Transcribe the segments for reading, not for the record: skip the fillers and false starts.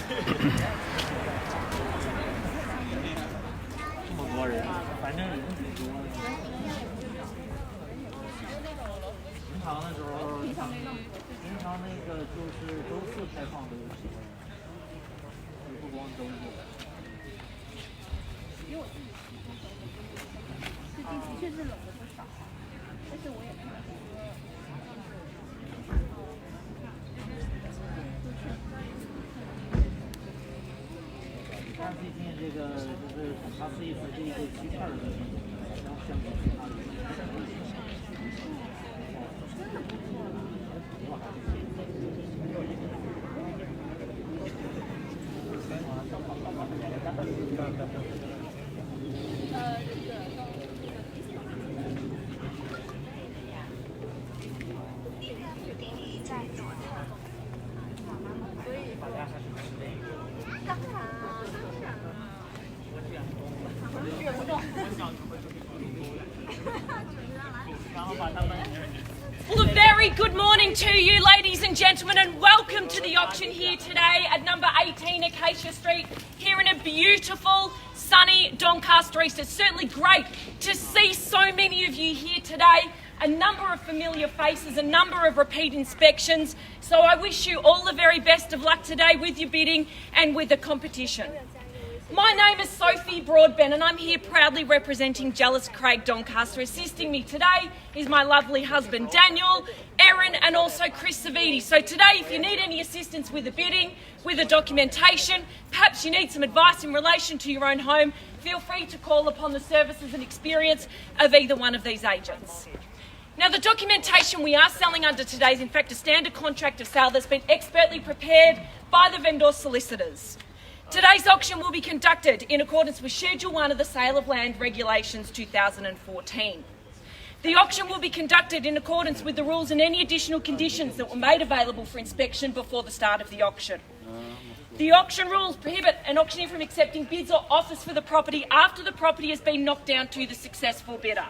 这么多人，反正人挺多的。平常的时候，平常那个就是周四开放都有机会，不光周日。最近的确是冷了不少，但是我也看到很多。但最近这个就是它是一次这个区块的相比其他的。Well, a very good morning to you, ladies and gentlemen, and welcome to the auction here today at number 18 Acacia Street, here in a beautiful, sunny Doncaster East. It's certainly great to see so many of you here today, a number of familiar faces, a number of repeat inspections. So I wish you all the very best of luck today with your bidding and with the competition. My name is Sophie Broadbent and I'm here proudly representing Jellis Doncaster. Assisting me today is my lovely husband Daniel, Erin and also Chris Savidi. So today if you need any assistance with the bidding, with the documentation, perhaps you need some advice in relation to your own home, feel free to call upon the services and experience of either one of these agents. Now the documentation we are selling under today is in fact a standard contract of sale that's been expertly prepared by the vendor solicitors. Today's auction will be conducted in accordance with Schedule 1 of the Sale of Land Regulations 2014. The auction will be conducted in accordance with the rules and any additional conditions that were made available for inspection before the start of the auction. The auction rules prohibit an auctioneer from accepting bids or offers for the property after the property has been knocked down to the successful bidder.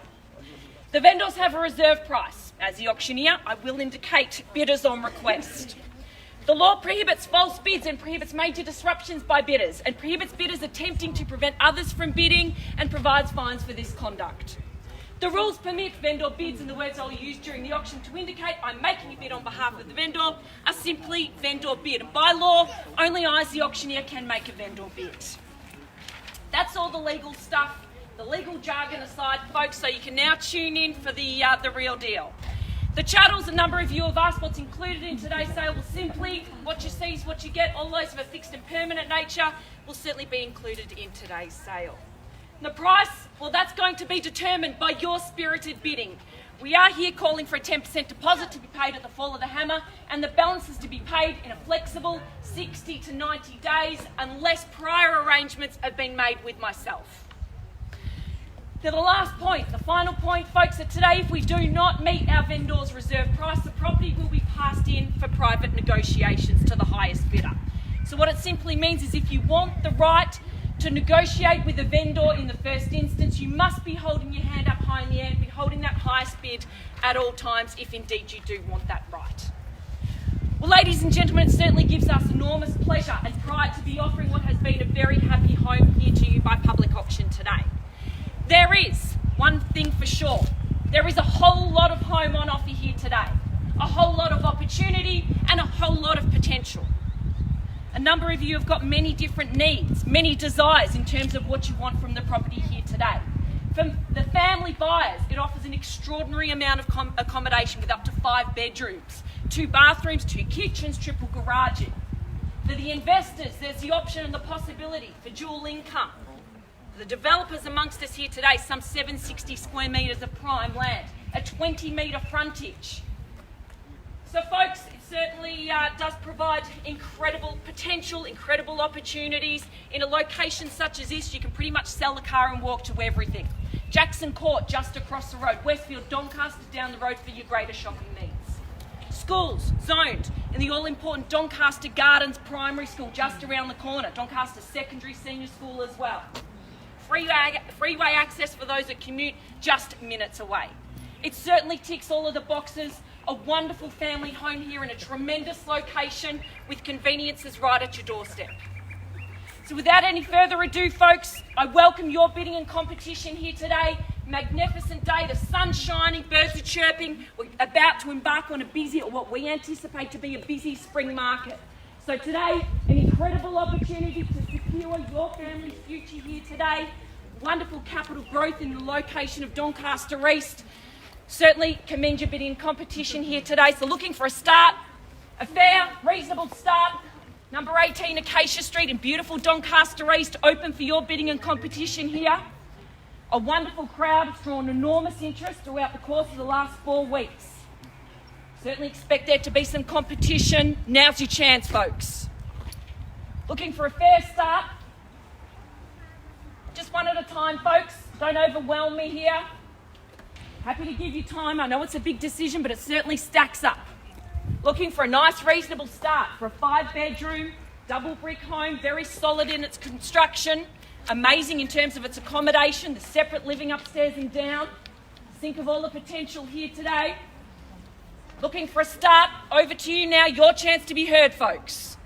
The vendors have a reserve price. As the auctioneer, I will indicate bidders on request. The law prohibits false bids and prohibits major disruptions by bidders and prohibits bidders attempting to prevent others from bidding and provides fines for this conduct. The rules permit vendor bids, and the words I'll use during the auction to indicate I'm making a bid on behalf of the vendor are simply vendor bid. And by law, only I as the auctioneer can make a vendor bid. That's all the legal stuff, the legal jargon aside, folks, so you can now tune in for the real deal. The chattels, a number of you have asked what's included in today's sale. Well, simply what you see is what you get. All those of a fixed and permanent nature will certainly be included in today's sale. And the price, well, that's going to be determined by your spirited bidding. We are here calling for a 10% deposit to be paid at the fall of the hammer, and the balance is to be paid in a flexible 60 to 90 days unless prior arrangements have been made with myself. To the last point, the final point, folks, that today if we do not meet our vendor's reserve price, the property will be passed in for private negotiations to the highest bidder. So what it simply means is if you want the right to negotiate with a vendor in the first instance, you must be holding your hand up high in the air and be holding that highest bid at all times if indeed you do want that right. Well, ladies and gentlemen, it certainly gives us enormous pleasure and pride to be offering what has been a very happy home here to you by public auction today. There is one thing for sure. There is a whole lot of home on offer here today, a whole lot of opportunity and a whole lot of potential. A number of you have got many different needs, many desires in terms of what you want from the property here today. For the family buyers, it offers an extraordinary amount of accommodation with up to 5 bedrooms, 2 bathrooms, 2 kitchens, triple garaging. For the investors, there's the option and the possibility for dual income. The developers amongst us here today, some 760 square metres of prime land, a 20-metre frontage. So folks, it certainly does provide incredible potential, incredible opportunities. In a location such as this, you can pretty much sell a car and walk to everything. Jackson Court, just across the road. Westfield, Doncaster, down the road for your greater shopping needs. Schools zoned in the all-important Doncaster Gardens Primary School, just around the corner. Doncaster Secondary Senior School as well. Freeway access for those that commute just minutes away. It certainly ticks all of the boxes. A wonderful family home here in a tremendous location with conveniences right at your doorstep. So without any further ado, folks, I welcome your bidding and competition here today. Magnificent day, the sun's shining, birds are chirping. We're about to embark on a busy, or what we anticipate to be a busy spring market. So today, an incredible opportunity to secure your family's future here today. Wonderful capital growth in the location of Doncaster East. Certainly commend your bidding and competition here today. So looking for a start, a fair, reasonable start. Number 18 Acacia Street in beautiful Doncaster East, open for your bidding and competition here. A wonderful crowd has drawn enormous interest throughout the course of the last 4 weeks. Certainly expect there to be some competition. Now's your chance, folks. Looking for a fair start. Just one at a time, folks. Don't overwhelm me here. Happy to give you time. I know it's a big decision, but it certainly stacks up. Looking for a nice, reasonable start for a 5-bedroom, double brick home, very solid in its construction, amazing in terms of its accommodation, the separate living upstairs and down. Think of all the potential here today. Looking for a start. Over to you now. Your chance to be heard, folks.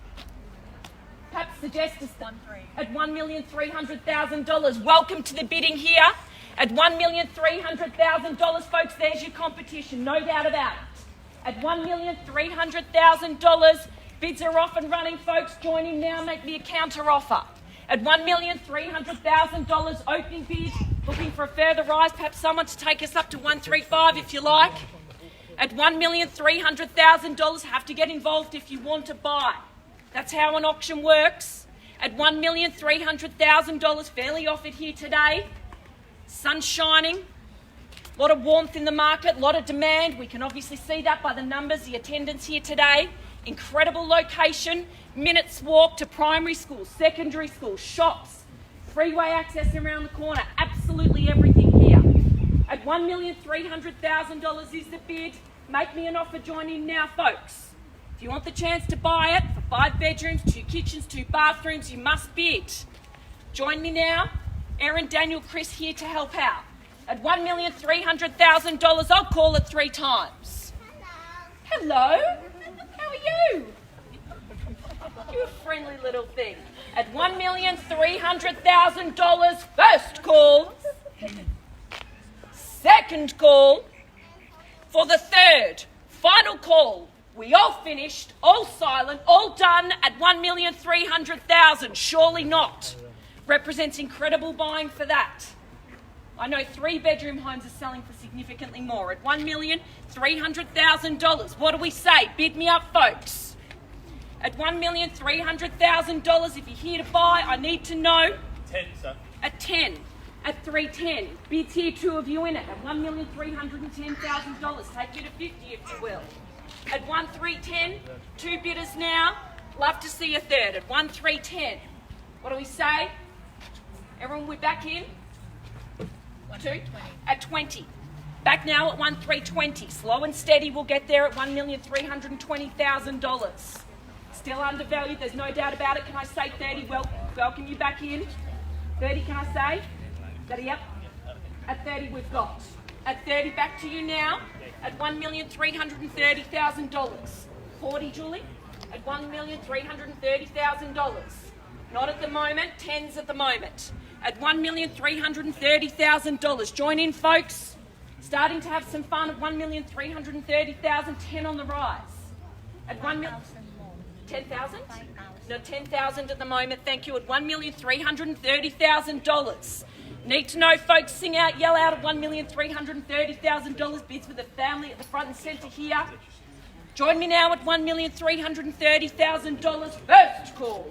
Perhaps suggest a start at $1,300,000. Welcome to the bidding here. At $1,300,000, folks, there's your competition, no doubt about it. At $1,300,000, bids are off and running, folks. Join in now, make me a counter offer. At $1,300,000 opening bid, looking for a further rise, perhaps someone to take us up to $135,000 if you like. At $1,300,000, have to get involved if you want to buy. That's how an auction works. At $1,300,000, fairly offered here today. Sun shining, a lot of warmth in the market, a lot of demand. We can obviously see that by the numbers, the attendance here today. Incredible location, minutes walk to primary school, secondary school, shops, freeway access around the corner, absolutely everything here. At $1,300,000 is the bid. Make me an offer, join in now, folks. If you want the chance to buy it for 5 bedrooms, 2 kitchens, 2 bathrooms, you must bid. Join me now. Erin, Daniel, Chris here to help out. At $1,300,000, I'll call it 3 times. Hello. How are you? You a friendly little thing. At $1,300,000, first call. Second call. For the third, final call. We all finished, all silent, all done at $1,300,000. Surely not. Represents incredible buying for that. I know 3-bedroom homes are selling for significantly more. At $1,300,000, what do we say? Bid me up, folks. At $1,300,000, if you're here to buy, I need to know. 10, sir. At 10. At 310. Bids here, 2 of you in it. At $1,310,000. Take you to 50 if you will. At 1,310, 2 bidders now. Love to see a third. At 1,310. What do we say? Everyone, we back in? 2? At 20. Back now at 1,320. Slow and steady, we'll get there at $1,320,000. Still undervalued, there's no doubt about it. Can I say 30? Welcome you back in. 30, can I say? 30, yep. At 30, we've got. At 30, back to you now. At $1,330,000. 40, Julie? At $1,330,000. Not at the moment, 10s at the moment. At $1,330,000. Join in, folks. Starting to have some fun at $1,330,000, 10 on the rise. At 1 million, 10,000? No, 10,000 at the moment, thank you. At $1,330,000. Need to know, folks, sing out, yell out at $1,330,000. Bids with the family at the front and centre here. Join me now at $1,330,000. First call.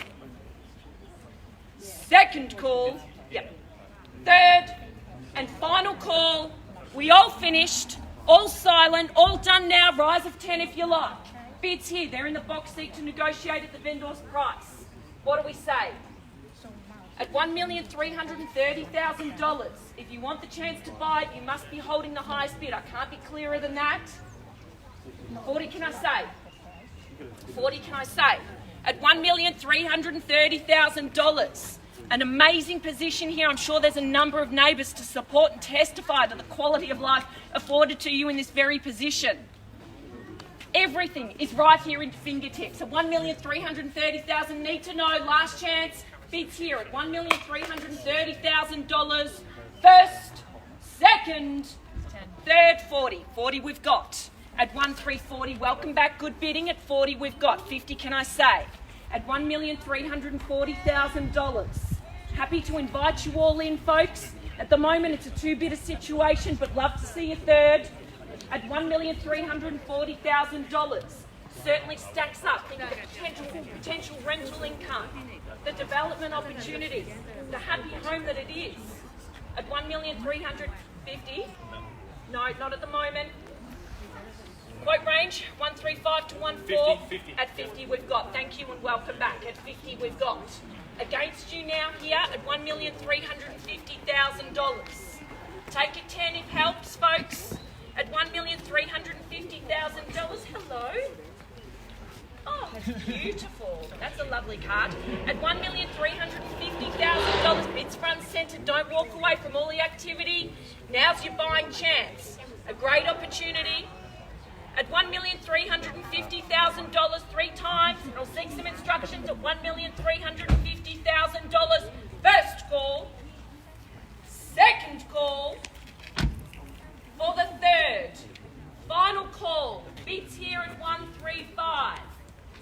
Second call. Yep. Third and final call. We all finished, all silent, all done now. Rise of 10 if you like. Bids here. They're in the box seat to negotiate at the vendor's price. What do we say? At $1,330,000. If you want the chance to buy it, you must be holding the highest bid. I can't be clearer than that. 40 can I say? 40 can I say? At $1,330,000. An amazing position here. I'm sure there's a number of neighbours to support and testify to the quality of life afforded to you in this very position. Everything is right here in fingertips. At $1,330,000, need to know, last chance, bids here at $1,330,000. First, second, third, 40. 40 we've got. At 1,340, welcome back, good bidding. At 40 we've got. 50 can I say? At $1,340,000. Happy to invite you all in, folks. At the moment, it's a two-bidder situation, but love to see a third. At $1,340,000. Certainly stacks up. Think of the potential rental income, the development opportunities, the happy home that it is. At $1,350,000. No, not at the moment. Quote range, 135 to 14. 50. At 50 we've got. Thank you and welcome back. At 50 we've got. Against you now here at $1,350,000. Take a 10 if helps, folks. At $1,350,000. Hello. Oh, that's beautiful. That's a lovely card. At $1,350,000. Bids front centre. Don't walk away from all the activity. Now's your buying chance. A great opportunity. At $1,350,000 three times. I'll seek some instructions at $1,350,000. First call. Second call. For the third. Final call. Bids here at 135.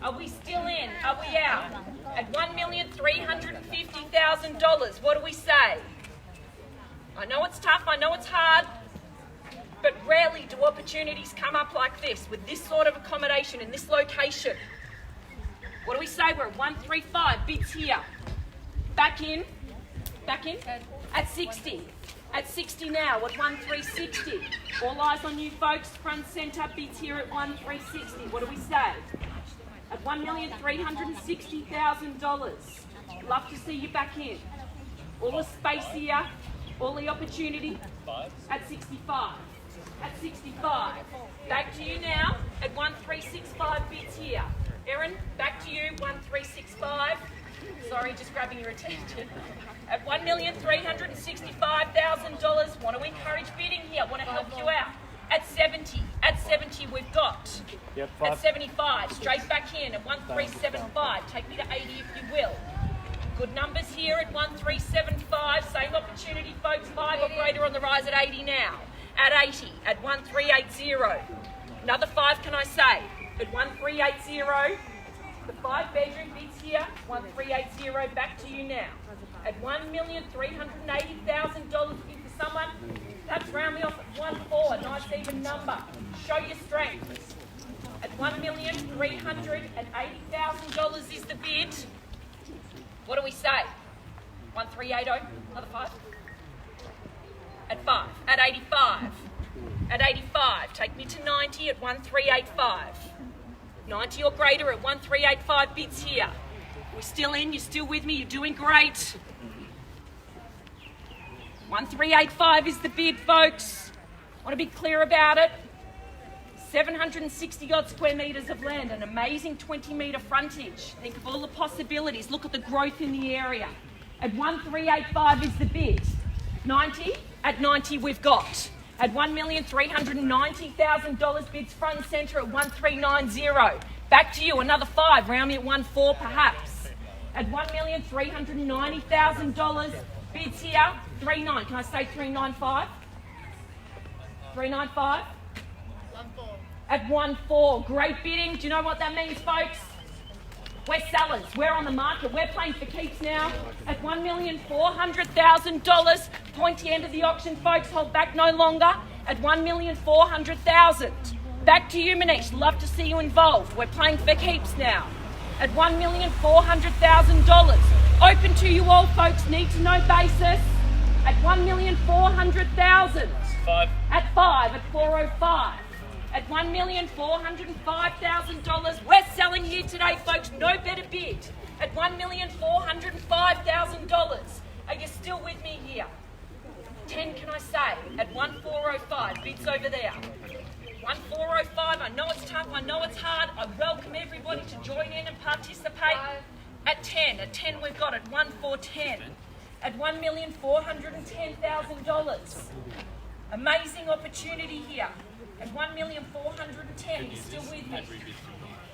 Are we still in? Are we out? At $1,350,000. What do we say? I know it's tough. I know it's hard. But rarely do opportunities come up like this, with this sort of accommodation in this location. What do we say? We're at 135, bids here. Back in. At 60. At 60 now, at 1,360. All eyes on you folks, front centre, bids here at 1,360. What do we say? At $1,360,000. Love to see you back in. All the space here, all the opportunity. At 65. At 65. Back to you now at 1,365 bids here. Erin, back to you, 1,365. Sorry, just grabbing your attention. At $1,365,000. Want to encourage bidding here. Want to help you out. At 70. At 70 we've got. Yep, at 75. Straight back in at 1,375. Take me to 80 if you will. Good numbers here at 1,375. Same opportunity, folks. 5 or greater on the rise at 80 now. At 80, at 1,380. Another 5, can I say? At 1,380. The 5-bedroom bids here, 1,380. Back to you now. At $1,380,000 bid for someone. Perhaps round me off at 1,400. Nice even number. Show your strength. At $1,380,000 is the bid. What do we say? 1,380. Another 5. At 5. At 85. At 85. Take me to 90 at 1,385. 90 or greater at 1,385 bids here. We're still in. You're still with me. You're doing great. 1,385 is the bid, folks. Want to be clear about it. 760 odd square metres of land, an amazing 20-metre frontage. Think of all the possibilities. Look at the growth in the area. At 1,385 is the bid. 90? At 90 we've got. At $1,390,000 bids front and centre at 1,390. Back to you, another 5. Round me at 1,400 perhaps. At $1,390,000 bids here, 3,900. Can I say 395? 395? 1,400. At 1,400. Great bidding. Do you know what that means, folks? We're sellers. We're on the market. We're playing for keeps now. At $1,400,000. Pointy end of the auction, folks. Hold back no longer. At $1,400,000. Back to you, Manish. Love to see you involved. We're playing for keeps now. At $1,400,000. Open to you all, folks. Need to know basis. At $1,400,000. 5. At 5. At 405. At $1,405,000. We're selling here today, folks. No better bid. At $1,405,000. Are you still with me here? 10, can I say? At 1,405. Bids over there. 1,405. I know it's tough. I know it's hard. I welcome everybody to join in and participate. At 10 we've got at 1,410. At $1,410,000. Amazing opportunity here. At 1,410,000. You still with me?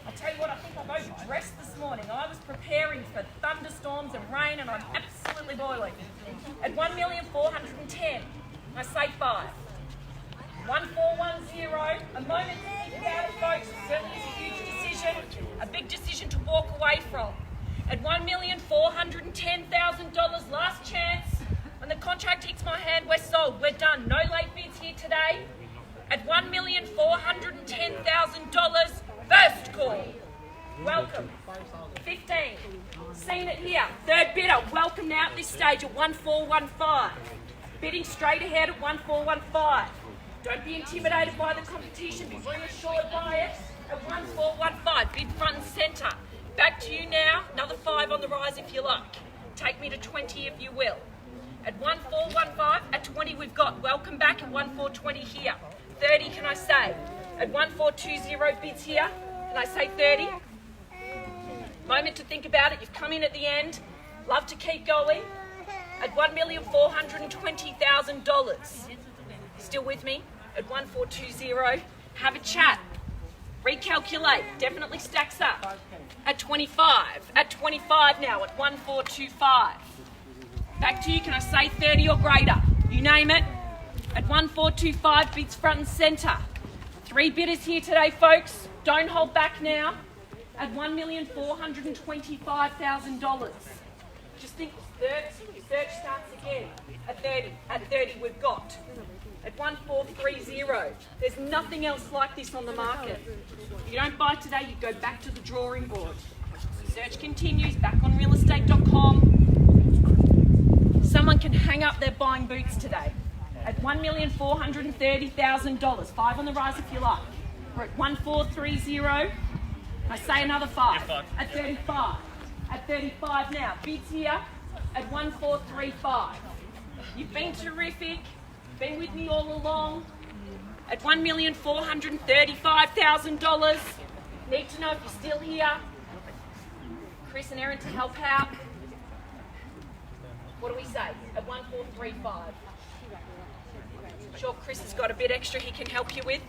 I tell you what, I think I've overdressed this morning. I was preparing for thunderstorms and rain, and I'm absolutely boiling. At 1,410,000, I say 5. 1,410. A moment to think about it, folks. It certainly is a huge decision, a big decision to walk away from. At $1,410,000, last chance. When the contract hits my hand, we're sold. We're done. No late bids here today. At $1,410,000, first call. Welcome. 15. Seen it here. Third bidder. Welcome now at this stage at 1,415. Bidding straight ahead at 1,415. Don't be intimidated by the competition. Be reassured by it at 1,415. Bid front and centre. Back to you now. Another 5 on the rise if you like. Take me to 20 if you will. At 1,415. At 20 we've got welcome back at 1,420 here. 30 can I say? At 1,420 bids here. Can I say 30? Moment to think about it. You've come in at the end. Love to keep going. At $1,420,000. Still with me? At 1,420. Have a chat. Recalculate. Definitely stacks up. At 25. At 25 now. At 1,425. Back to you. Can I say 30 or greater? You name it. At 1,425. Bids front and centre. 3 bidders here today, folks. Don't hold back now. At $1,425,000. Just think, search starts again. At 30 we've got. At 1,430. There's nothing else like this on the market. If you don't buy today, you go back to the drawing board. Search continues, back on realestate.com. Someone can hang up their buying boots today. At $1,430,000. 5 on the rise if you like. We're at 1,430. I say another 5. At 35. At 35 now. Bids here at 1,435. You've been terrific. Been with me all along. At $1,435,000. Need to know if you're still here. Chris and Erin to help out. What do we say? At 1,435. Sure, Chris has got a bit extra he can help you with.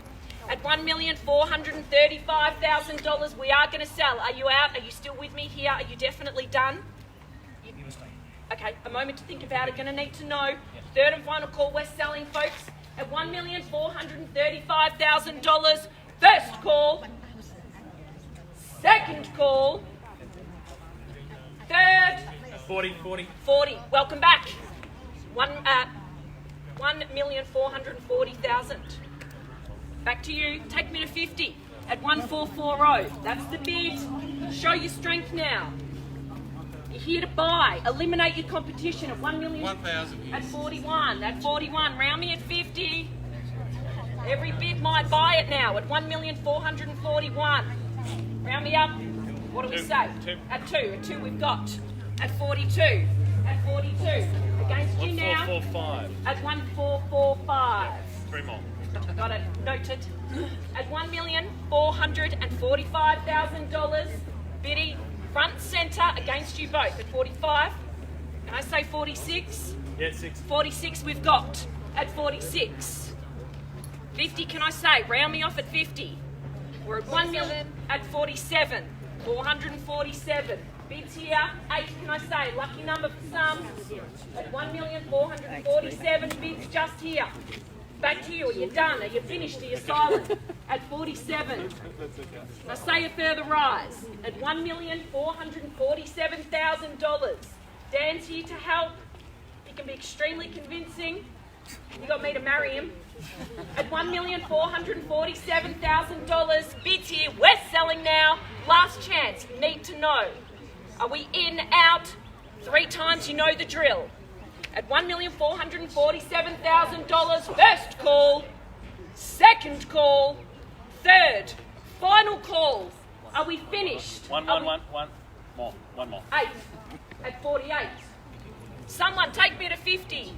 At $1,435,000, we are going to sell. Are you out? Are you still with me here? Are you definitely done? Okay, a moment to think about it. Going to need to know. Third and final call. We're selling, folks. At $1,435,000. First call. Second call. Third. 40. 40. Welcome back. 1,440,000. Back to you. Take me to 50 at 1,440. That's the bid. Show your strength now. You're here to buy. Eliminate your competition at 1 million. 1,000. At 41. At 41. Round me at 50. Every bid might buy it now at 1,441. Round me up. What do we say? 2. At 2. At 2 we've got. At 42. At 42. Against you now. 1,445. At 1,445. 3 more. Got it. Noted. At $1,445,000. Biddy, front centre against you both. At 45. Can I say 46? Yeah, 6. 46 we've got. At 46. 50 can I say? Round me off at 50. We're at 1 million. At 47. 447. Bids here. 8 can I say? Lucky number for some. At 1,447 bids just here. Back to you. Are you done? Are you finished? Are you silent? At 47. I say a further rise. At $1,447,000. Dan's here to help. He can be extremely convincing. You got me to marry him. At $1,447,000. Bids here. We're selling now. Last chance. Need to know. Are we in, out? 3 times, you know the drill. At $1,447,000, first call, second call, third, final call. Are we finished? One more. 8 at 48. Someone take me to 50.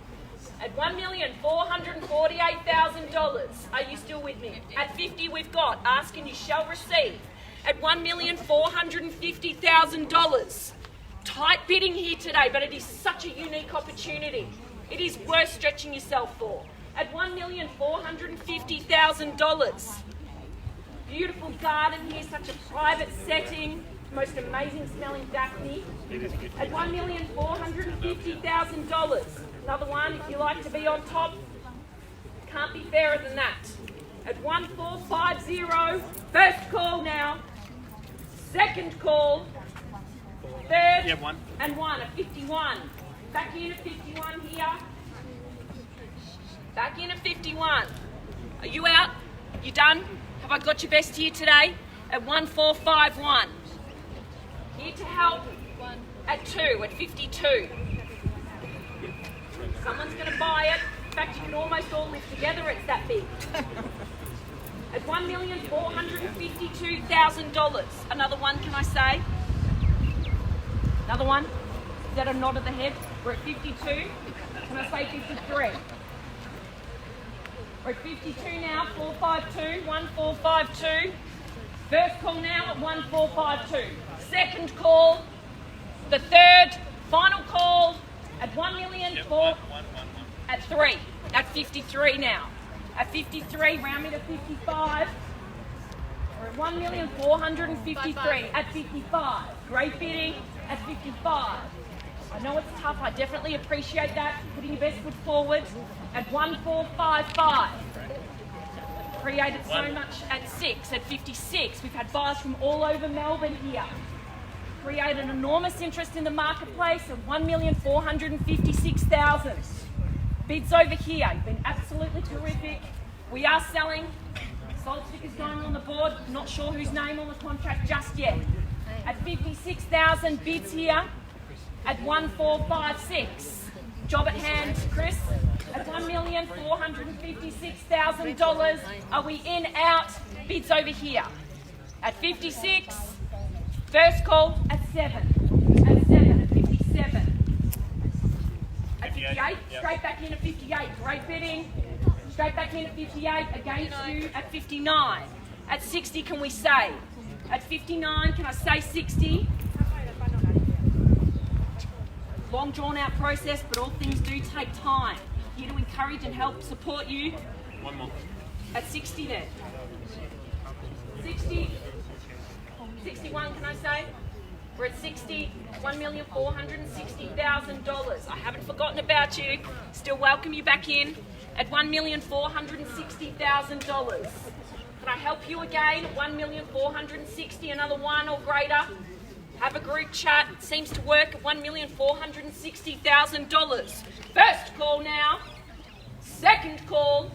At $1,448,000. Are you still with me? At 50 we've got, ask and you shall receive. At $1,450,000. tight bidding here today, but it is such a unique opportunity. It is worth stretching yourself for. At $1,450,000. Beautiful garden here, such a private setting. Most amazing smelling Daphne. At $1,450,000. Another one, if you like to be on top, can't be fairer than that. At 1450, first call now. Second call. Third and one at 51. Back in at 51 here. Back in at 51. Are you out? You done? Have I got your best here today? At 1451. Here to help at 2, at 52. Someone's going to buy it. In fact, you can almost all live together, it's that big. At $1,452,000. Another one, can I say? Another one? Is that a nod of the head? We're at 52. Can I say 53? We're at 52 now, 452, 1452. First call now at 1452. Second call, the third, final call at 1,000,000 at 3, at 53 now. At 53, round me to 55. We're at 1,453 at 55. Great bidding at 55. I know it's tough, I definitely appreciate that. Putting your best foot forward at 1455. Created so much at 6, at 56. We've had buyers from all over Melbourne here. Created enormous interest in the marketplace at 1,456,000. Bids over here, you've been absolutely terrific. We are selling. Sold stickers going on the board. Not sure whose name on the contract just yet. At 56,000 bids here at 1456. Job at hand, Chris. At $1,456,000. Are we in, out? Bids over here. At 56. First call at 7. At 7, at 57. At 58, straight back in at 58. Great bidding. Straight back in at 58. Against you at 59. At 60, can we say? At 59, can I say 60? Long drawn out process, but all things do take time. Here to encourage and help support you. One more. At 60 then. 60. 61, can I say? We're at 60, $1,460,000. I haven't forgotten about you. Still welcome you back in at $1,460,000. Can I help you again at $1,460,000, another one or greater? Have a group chat. It seems to work at $1,460,000. First call now. Second call.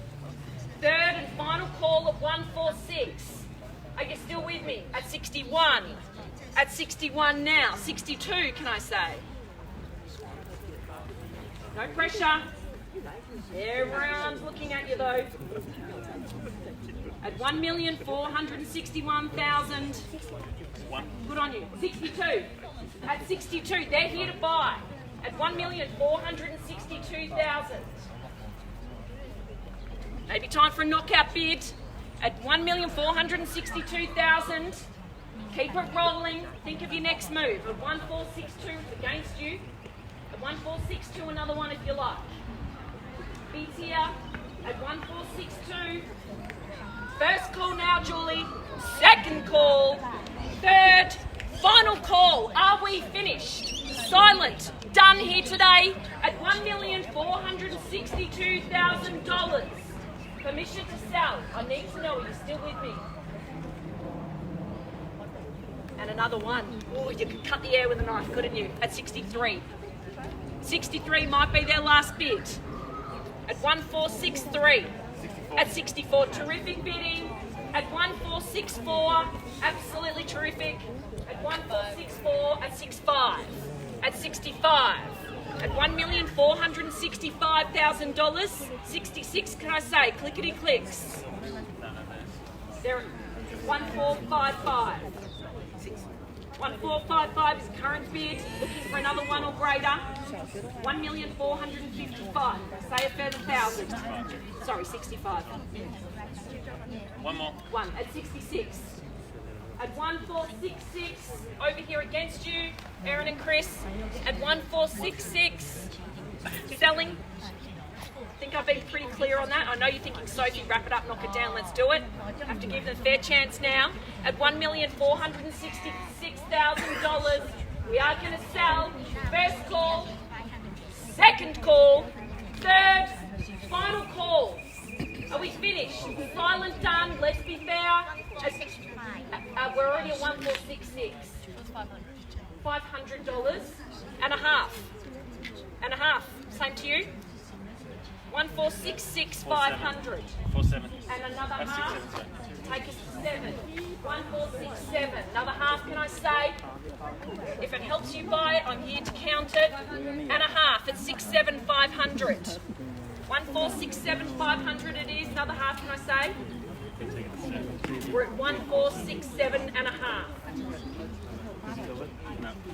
Third and final call at 146. Are you still with me? At 61. At 61 now. 62, can I say? No pressure. Everyone's looking at you though. At $1,461,000. Good on you. 62. At 62, they're here to buy. At $1,462,000. Maybe time for a knockout bid. At $1,462,000. Keep it rolling. Think of your next move. At 1462, it's against you. At 1462, another one if you like. Bids here at 1462. First call now, Julie. Second call. Third. Final call. Are we finished? Silent. Done here today at $1,462,000. Permission to sell. I need to know, are you still with me? And another one. Oh, you could cut the air with a knife, couldn't you? At 63. 63 might be their last bid. At 1463. At 64, terrific bidding. At 1464, absolutely terrific. At 1464, at 65. At 65. At $1,465,000. 66, can I say? Clickety clicks. There, 1455. 1455 is current bid. Looking for another one or greater. 1,455. Say a further 1,000. Sorry, 65. One more. One at 66. At 1466, over here against you, Erin and Chris. At 1466, selling. I think I've been pretty clear on that. I know you're thinking, Sophie, wrap it up, knock it down, let's do it. Have to give them a fair chance now. At $1,466,000, we are going to sell. First call, second call, third, final call. Are we finished? Silent done, let's be fair. We're already at 1466. $500 and a half. And a half. Same to you? 1466 500. 47. And another That's half. 677. Take us to 7. 1467. Another half, can I say? If it helps you buy it, I'm here to count it. And a half at 67500. 1467 500 it is. Another half, can I say? We're at 1467 and a half.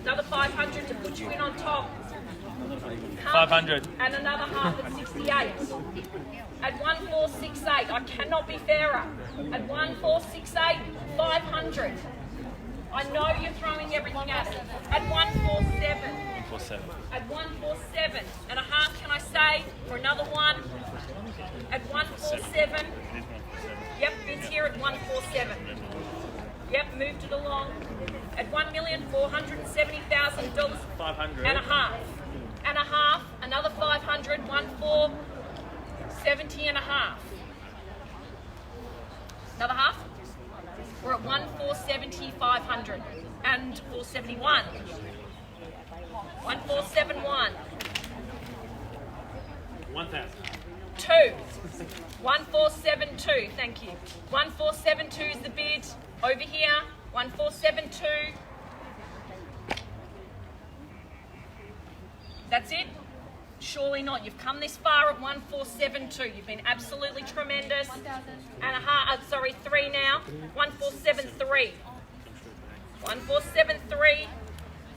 Another 500 to put you in on top. 500. And another half at 68. At 1468, I cannot be fairer. At 1468, 500. I know you're throwing everything at it. At 147. 147. At 147 and a half, can I say, for another one? At 147. Yep, it's here at 147. Yep, moved it along. At $1,470,000 500. and a half. And a half, another 500, 1,470 and a half. Another half? We're at 1,470, 500 and 471. 1,471. 1,000. 2. 1472, thank you. 1472 is the bid. Over here, 1472. That's it? Surely not. You've come this far at 1472. You've been absolutely tremendous. And a half, sorry, 3 now. 1473. 1473.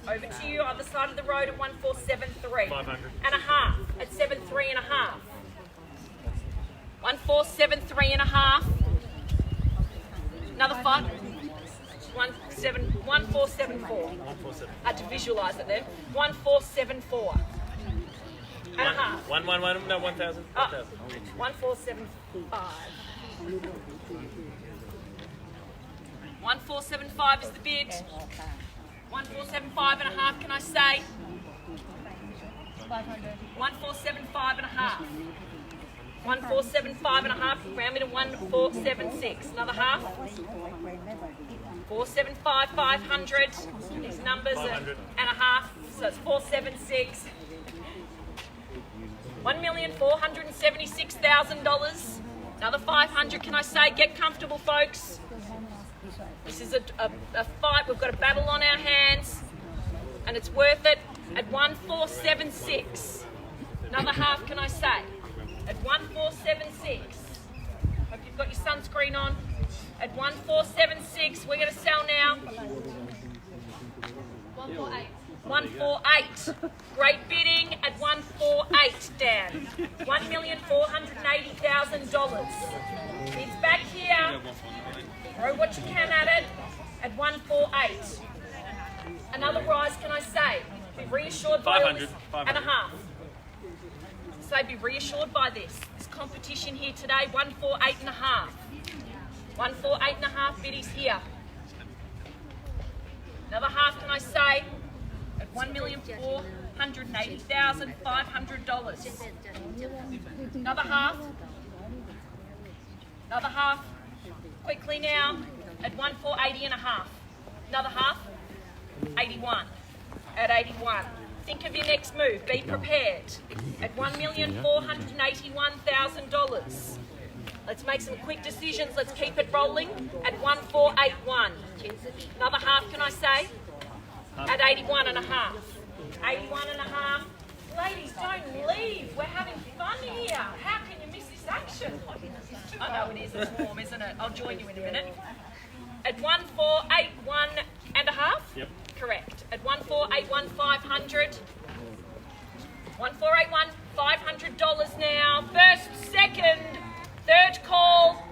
Over to you, other side of the road at 1473. 500. And a half at 73 and a half. 1473 and a half. Another 5. 1474. 147. I had to visualise it then. 1474. And a half. 111. No, 1,000. 1,000. 1475. 1475 is the bid. 1475 and a half, can I say? 1475 and a half. 1475 and a half, round me to 1476. Another half. 475, 500. These numbers are 500. and a half, so it's 476. $1,476,000. Another 500, can I say? Get comfortable, folks. This is a fight. We've got a battle on our hands, and it's worth it. At 1476. Another half, can I say? At 1476. Hope you've got your sunscreen on. At 1476, we're going to sell now. 148. 148. Great bidding at 148, Dan. $1,480,000. It's back here. Throw what you can at it at 148. Another rise, can I say? Be reassured by 500. this and a half. So be reassured by this. This competition here today, 148 and a half. 148 and a half biddies here. Another half, can I say? At $1,480,500. Another half. Another half. Quickly now. At 1,480 and a half. Another half. 81. At 81. Think of your next move. Be prepared. At $1,481,000. Let's make some quick decisions. Let's keep it rolling. At 1,481. Another half, can I say? At 81 and a half. 81 and a half. Ladies, don't leave. We're having fun here. How can you miss this action? I know it is. It's warm, isn't it? I'll join you in a minute. At 1,481 and a half? Yep. Correct. At 1,481 500. 1,481 $500 now. First, second, third call.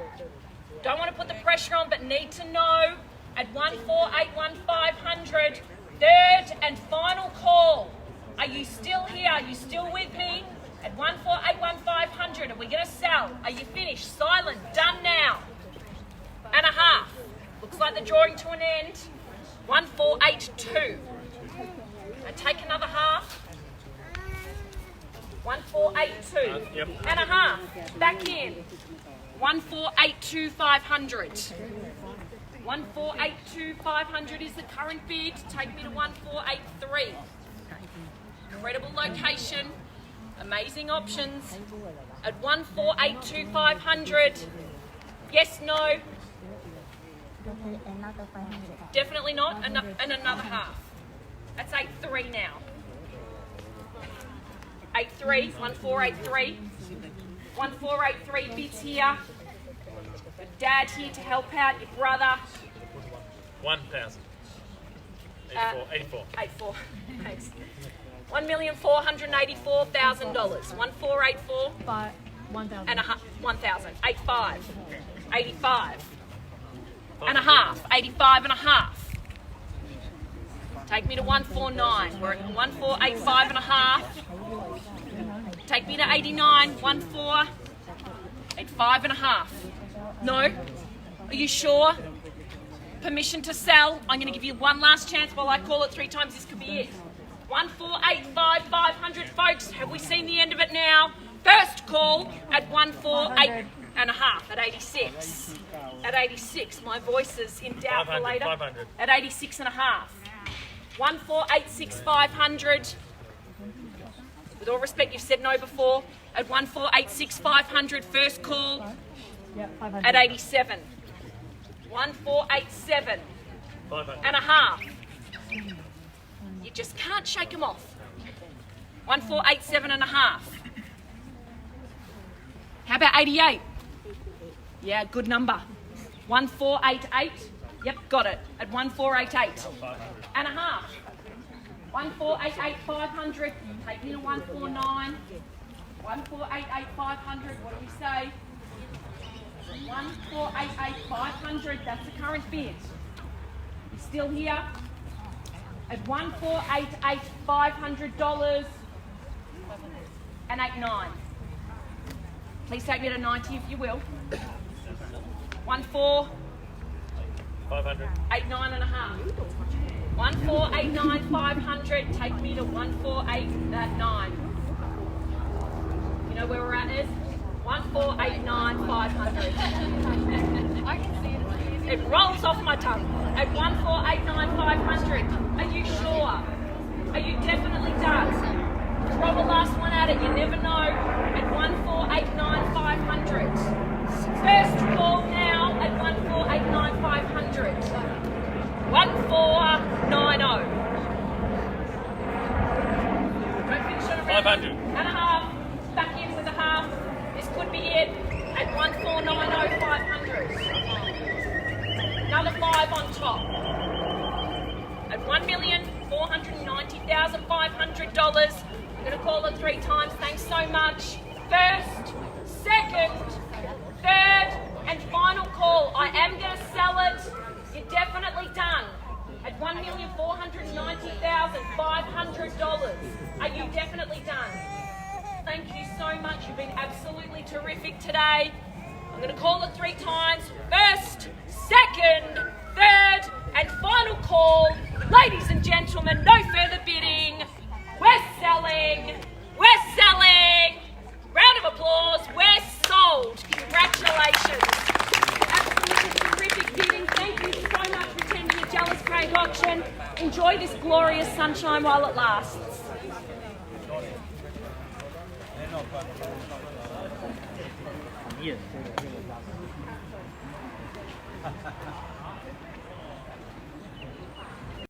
Don't want to put the pressure on, but need to know. at 1481500. Third and final call. Are you still here? Are you still with me? At 1481500. Are we going to sell? Are you finished? Silent. Done now. And a half. Looks like the drawing to an end. 1482. And take another half. 1482. Yep. And a half. Back in. 1482500. 1482500 is the current bid. Take me to 1483. Incredible location. Amazing options. At 1482500. Yes, no. Another 500. Definitely not. And another half. That's 8-3 now. 8-3, 1483. 1483 bids here. Your dad here to help out, your brother. 1,000. 84. 84. Thanks. $1,484,000. 1484 1,000. and a half. 1,000. 85. 85. And a half. 85 and a half. Take me to 149. We're at 1485 and a half. Take me to 89. 1485 and a half. No? Are you sure? Permission to sell? I'm going to give you one last chance while I call it 3 times. This could be it. 1485500, folks. Have we seen the end of it now? First call at 148 and a half. At 86. At 86. My voice is in doubt for 500, later. 500. At 86 and a half. 1486500. With all respect, you've said no before. At 1486500, first call. Yep, 500. At 87. 1487 500. and a half. You just can't shake them off. 1487 and a half. How about 88? Yeah, good number. 1488. Yep, got it. At 1488 and a half. 1488500. Take me to 149. 1488500. What do we say? 1488500. That's the current bid. You still here? At $1488500 and 89. Please take me to 90 if you will. 500. 14889 and a half. 1489500. Take me to 14889. You know where we're at is? 1489500. I can see it. It rolls off my tongue. At 1489500. Are you sure? Are you definitely done? Throw the last one at it. You never know. At 1489500. First call now at 1489500. 1490. Don't finish on a 500. and a half. Back in with a half. This could be it. At 1490500. Another 5 on top. At $1,490,500. I'm going to call it 3 times. Thanks so much. First, second, third, and final call. I am going to sell it. You're definitely done. At $1,490,500. Are you definitely done? Thank you so much. You've been absolutely terrific today. I'm going to call it 3 times. First, second, third, and final call. Ladies and gentlemen, no further bidding. We're selling. We're selling. Round of applause. We're sold. Congratulations. Absolutely terrific bidding. Thank you so much for attending the Jellis Crank auction. Enjoy this glorious sunshine while it lasts. Yes.